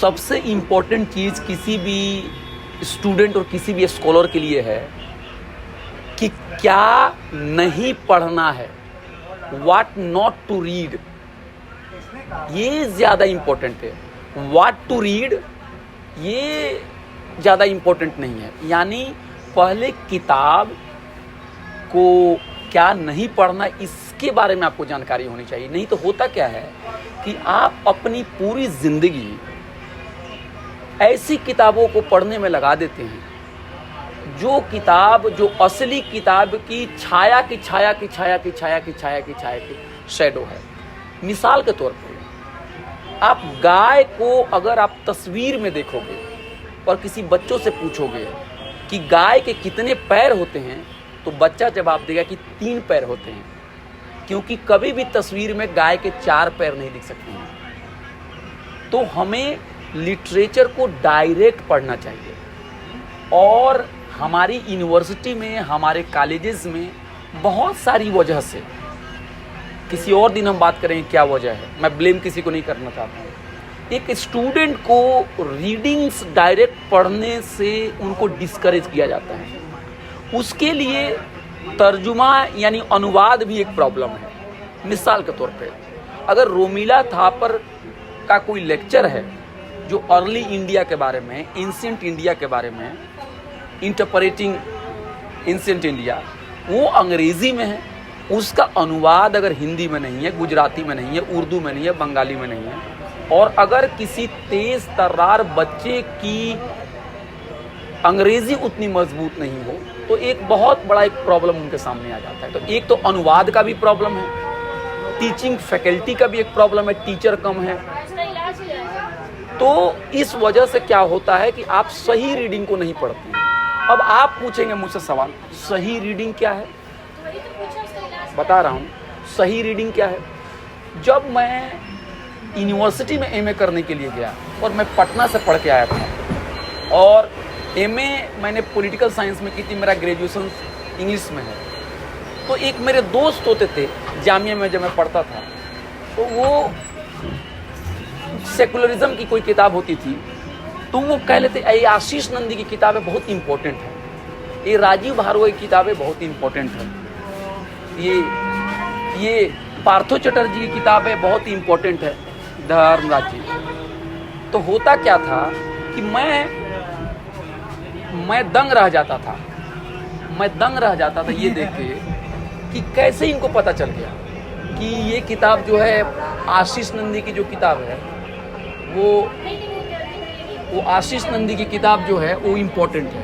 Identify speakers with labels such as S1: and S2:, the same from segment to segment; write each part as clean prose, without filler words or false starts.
S1: सबसे इम्पोर्टेंट चीज़ किसी भी स्टूडेंट और किसी भी स्कॉलर के लिए है कि क्या नहीं पढ़ना है, व्हाट नॉट टू रीड, ये ज़्यादा इम्पोर्टेंट है। व्हाट टू रीड ये ज़्यादा इम्पोर्टेंट नहीं है। यानी पहले किताब को क्या नहीं पढ़ना, इसके बारे में आपको जानकारी होनी चाहिए। नहीं तो होता क्या है कि आप अपनी पूरी ज़िंदगी ऐसी किताबों को पढ़ने में लगा देते हैं जो किताब, जो असली किताब की छाया की छाया की छाया की छाया की छाया की छाया की शैडो है। मिसाल के तौर पर आप गाय को अगर आप तस्वीर में देखोगे और किसी बच्चों से पूछोगे कि गाय के कितने पैर होते हैं, तो बच्चा जवाब देगा कि 3 पैर होते हैं, क्योंकि कभी भी तस्वीर में गाय के 4 पैर नहीं दिख सकते हैं। तो हमें लिटरेचर को डायरेक्ट पढ़ना चाहिए। और हमारी यूनिवर्सिटी में, हमारे कॉलेजेस में बहुत सारी वजह से, किसी और दिन हम बात करेंगे क्या वजह है, मैं ब्लेम किसी को नहीं करना चाहता हूँ। एक स्टूडेंट को रीडिंग्स डायरेक्ट पढ़ने से उनको डिस्करेज किया जाता है। उसके लिए तर्जुमा यानी अनुवाद भी एक प्रॉब्लम है। मिसाल के तौर पे अगर रोमिला थापर का कोई लेक्चर है जो अर्ली इंडिया के बारे में, एंशिएंट इंडिया के बारे में, इंटरप्रेटिंग एंशिएंट इंडिया, वो अंग्रेज़ी में है, उसका अनुवाद अगर हिंदी में नहीं है, गुजराती में नहीं है, उर्दू में नहीं है, बंगाली में नहीं है, और अगर किसी तेज़ तर्रार बच्चे की अंग्रेज़ी उतनी मजबूत नहीं हो, तो एक बहुत बड़ा एक प्रॉब्लम उनके सामने आ जाता है। तो एक तो अनुवाद का भी प्रॉब्लम है, टीचिंग फैकल्टी का भी एक प्रॉब्लम है, टीचर कम है। तो इस वजह से क्या होता है कि आप सही रीडिंग को नहीं पढ़ते हैं। अब आप पूछेंगे मुझसे सवाल, सही रीडिंग क्या है? बता रहा हूँ सही रीडिंग क्या है। जब मैं यूनिवर्सिटी में एमए करने के लिए गया और मैं पटना से पढ़ के आया था, और एमए मैंने पॉलिटिकल साइंस में की थी, मेरा ग्रेजुएशन इंग्लिश में है। तो एक मेरे दोस्त होते थे जामिया में जब मैं पढ़ता था, तो वो सेकुलरिज्म की कोई किताब होती थी, तो वो कह लेते ये आशीष नंदी की किताबें बहुत इंपॉर्टेंट है, ये राजीव भारद्वाज की किताबें बहुत इंपॉर्टेंट है, ये पार्थो चटर्जी की किताबें बहुत इंपॉर्टेंट है, धर्मराज जी। तो होता क्या था कि मैं दंग रह जाता था ये देख के कि कैसे इनको पता चल गया कि ये किताब जो है आशीष नंदी की जो किताब है वो आशीष नंदी की किताब जो है वो इम्पोर्टेंट है।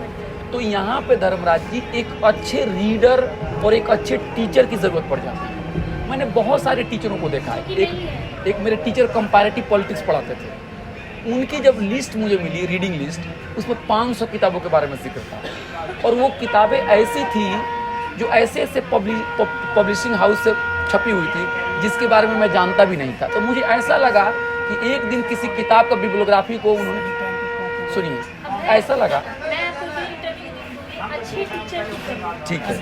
S1: तो यहाँ पे धर्मराज जी एक अच्छे रीडर और एक अच्छे टीचर की ज़रूरत पड़ जाती है। मैंने बहुत सारे टीचरों को देखा है। एक मेरे टीचर कंपैरेटिव पॉलिटिक्स पढ़ाते थे, उनकी जब लिस्ट मुझे मिली, रीडिंग लिस्ट, उसमें 500 किताबों के बारे में जिक्र था, और वो किताबें ऐसी थी जो ऐसे ऐसे पब्लिशिंग हाउस से छपी हुई थी जिसके बारे में मैं जानता भी नहीं था। तो मुझे ऐसा लगा कि एक दिन किसी किताब का बिब्लियोग्राफी को उन्होंने, सुनिए, ऐसा लगा, ठीक है,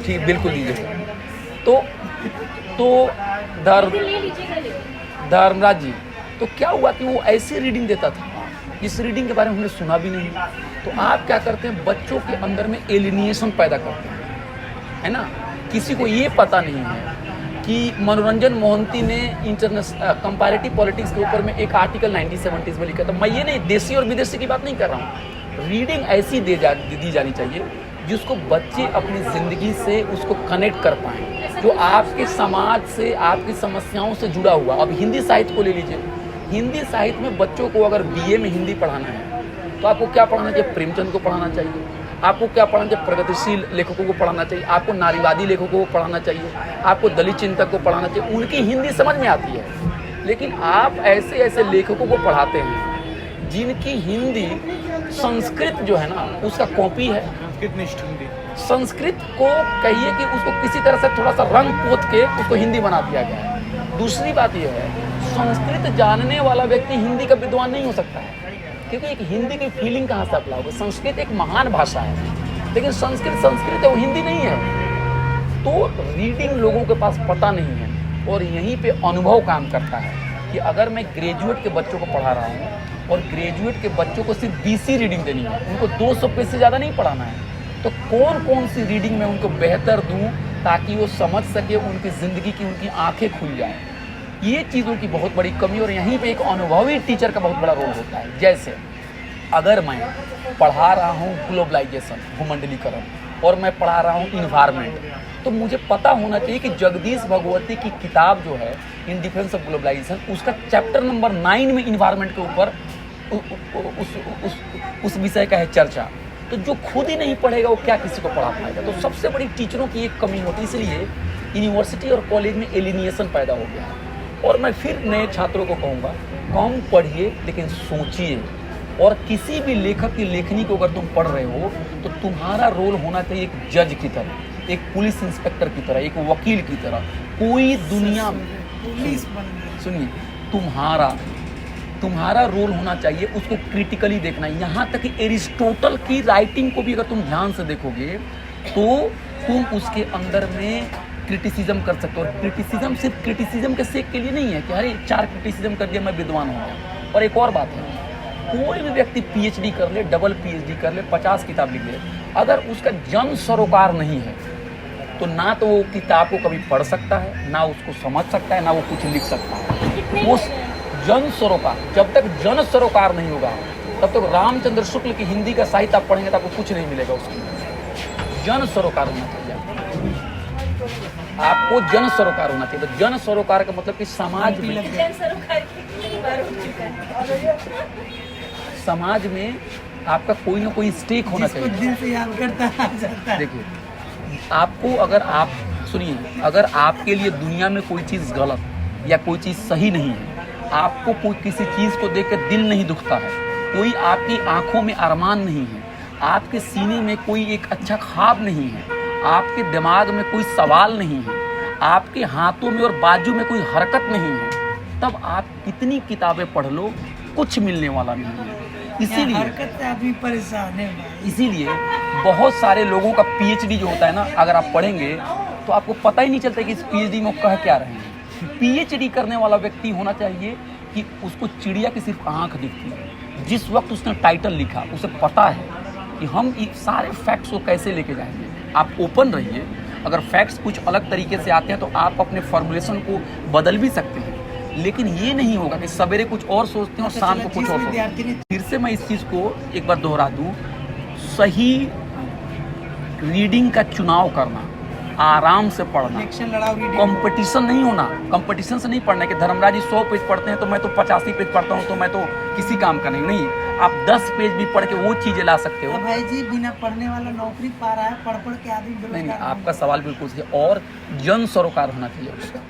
S1: ठीक, बिल्कुल लीजिए। तो धर्मराज जी, तो क्या हुआ कि वो ऐसी रीडिंग देता था, इस रीडिंग के बारे में हमने सुना भी नहीं। तो आप क्या करते हैं, बच्चों के अंदर में एलिनिएशन पैदा करते हैं, है ना। किसी को ये पता नहीं है कि मनोरंजन मोहंती ने कंपैरेटिव पॉलिटिक्स के ऊपर में एक आर्टिकल 1970s में लिखा था। मैं ये नहीं देशी और विदेशी की बात नहीं कर रहा हूँ, रीडिंग ऐसी दी जानी चाहिए जिसको बच्चे अपनी ज़िंदगी से उसको कनेक्ट कर पाएँ, जो आपके समाज से, आपकी समस्याओं से जुड़ा हुआ। अब हिंदी साहित्य को ले लीजिए, हिंदी साहित्य में बच्चों को अगर बीए में हिंदी पढ़ाना है तो आपको क्या पढ़ाना चाहिए? प्रेमचंद को पढ़ाना चाहिए। आपको क्या पढ़ाना चाहिए? प्रगतिशील लेखकों को पढ़ाना चाहिए। आपको नारीवादी लेखकों को पढ़ाना चाहिए। आपको दलित चिंतक को पढ़ाना चाहिए। उनकी हिंदी समझ में आती है। लेकिन आप ऐसे ऐसे लेखकों को पढ़ाते हैं जिनकी हिंदी संस्कृत जो है ना उसका कॉपी है। संस्कृत को कहिए कि उसको किसी तरह से थोड़ा सा रंग पोत के उसको हिंदी बना दिया गया है। दूसरी बात यह है, संस्कृत जानने वाला व्यक्ति हिंदी का विद्वान नहीं हो सकता है, क्योंकि एक हिंदी की फीलिंग कहाँ से अप्लाई होगा। संस्कृत एक महान भाषा है, लेकिन संस्कृत है, वो हिंदी नहीं है। तो रीडिंग लोगों के पास पता नहीं है, और यहीं पे अनुभव काम करता है कि अगर मैं ग्रेजुएट के बच्चों को पढ़ा रहा हूँ और ग्रेजुएट के बच्चों को सिर्फ 20 रीडिंग देनी है, उनको 200 पेज से ज़्यादा नहीं पढ़ाना है। तो कौन कौन सी रीडिंग मैं उनको बेहतर दूं ताकि वो समझ सके, उनकी ज़िंदगी की उनकी आंखें खुल जाएं। ये चीज़ों की बहुत बड़ी कमी, और यहीं पे एक अनुभवी टीचर का बहुत बड़ा रोल होता है। जैसे अगर मैं पढ़ा रहा हूँ ग्लोबलाइजेशन, भूमंडलीकरण, और मैं पढ़ा रहा हूँ इन्वायरमेंट, तो मुझे पता होना चाहिए कि जगदीश भगवती की किताब जो है इन डिफेंस ऑफ ग्लोबलाइजेशन, उसका चैप्टर नंबर 9 में इन्वायरमेंट के ऊपर उस विषय का है चर्चा। तो जो खुद ही नहीं पढ़ेगा वो क्या किसी को पढ़ा पाएगा। तो सबसे बड़ी टीचरों की एक कमी होती है, इसलिए यूनिवर्सिटी और कॉलेज में एलिनिएशन पैदा हो गया है। और मैं फिर नए छात्रों को कहूँगा, कम पढ़िए लेकिन सोचिए, और किसी भी लेखक की लेखनी को अगर तुम पढ़ रहे हो तो तुम्हारा रोल होना चाहिए एक जज की तरह, एक पुलिस इंस्पेक्टर की तरह, एक वकील की तरह। कोई दुनिया में सुनिए, तुम्हारा रोल होना चाहिए उसको क्रिटिकली देखना। यहाँ तक कि एरिस्टोटल की राइटिंग को भी अगर तुम ध्यान से देखोगे तो तुम उसके अंदर में क्रिटिसिज्म कर सकते हो। और क्रिटिसिज्म सिर्फ क्रिटिसिज्म के सेक के लिए नहीं है कि अरे 4 क्रिटिसिज्म कर दिया मैं विद्वान हो गया। और एक और बात है, कोई भी व्यक्ति पीएचडी कर ले, डबल पीएचडी कर ले, 50 किताब लिख ले, अगर उसका जन सरोकार नहीं है तो ना तो वो किताब को कभी पढ़ सकता है, ना उसको समझ सकता है, ना वो कुछ लिख सकता है। वो जन सरोकार, जब तक जन सरोकार नहीं होगा तब तक रामचंद्र शुक्ल की हिंदी का साहित्य आप पढ़ेंगे तो आपको कुछ नहीं मिलेगा। उसकी जन सरोकार होना चाहिए, आपको जन सरोकार होना चाहिए। तो जन सरोकार का मतलब कि समाज में आपका कोई ना कोई स्टेक होना चाहिए।
S2: दिल से याद करता है।
S1: देखिए, आपको अगर आपके लिए दुनिया में कोई चीज़ गलत या कोई चीज़ सही नहीं है, आपको कोई किसी चीज़ को देखकर दिल नहीं दुखता है, कोई आपकी आंखों में अरमान नहीं है, आपके सीने में कोई एक अच्छा ख्वाब नहीं है, आपके दिमाग में कोई सवाल नहीं है, आपके हाथों में और बाजू में कोई हरकत नहीं है, तब आप कितनी किताबें पढ़ लो कुछ मिलने वाला नहीं है। इसीलिए
S2: हरकत से आदमी परेशान है।
S1: इसीलिए बहुत सारे लोगों का पीएचडी जो होता है ना, अगर आप पढ़ेंगे तो आपको पता ही नहीं चलता कि इस पीएचडी में कह क्या रहे हैं। पीएचडी करने वाला व्यक्ति होना चाहिए कि उसको चिड़िया की सिर्फ आंख दिखती है। जिस वक्त उसने टाइटल लिखा उसे पता है कि हम सारे फैक्ट्स को कैसे लेके जाएंगे। आप ओपन रहिए, अगर फैक्ट्स कुछ अलग तरीके से आते हैं तो आप अपने फॉर्मुलेशन को बदल भी सकते हैं, लेकिन ये नहीं होगा कि सवेरे कुछ और सोचते हैं और शाम को कुछ और सोचते हैं। फिर से मैं इस चीज़ को एक बार दोहरा दूं, सही रीडिंग का चुनाव करना, आराम से पढ़ना, कंपटीशन नहीं होना। कंपटीशन से नहीं पढ़ना कि धर्मराज जी 100 पेज पढ़ते हैं तो मैं तो 85 पेज पढ़ता हूँ तो मैं तो किसी काम का नहीं। आप 10 पेज भी पढ़ के वो चीज़ें ला सकते हो।
S2: भाई जी, बिना पढ़ने वाला नौकरी पा रहा है, पढ़ के आदमी
S1: नहीं, आपका सवाल बिल्कुल सही है। और जन सरोकार होना चाहिए उसका।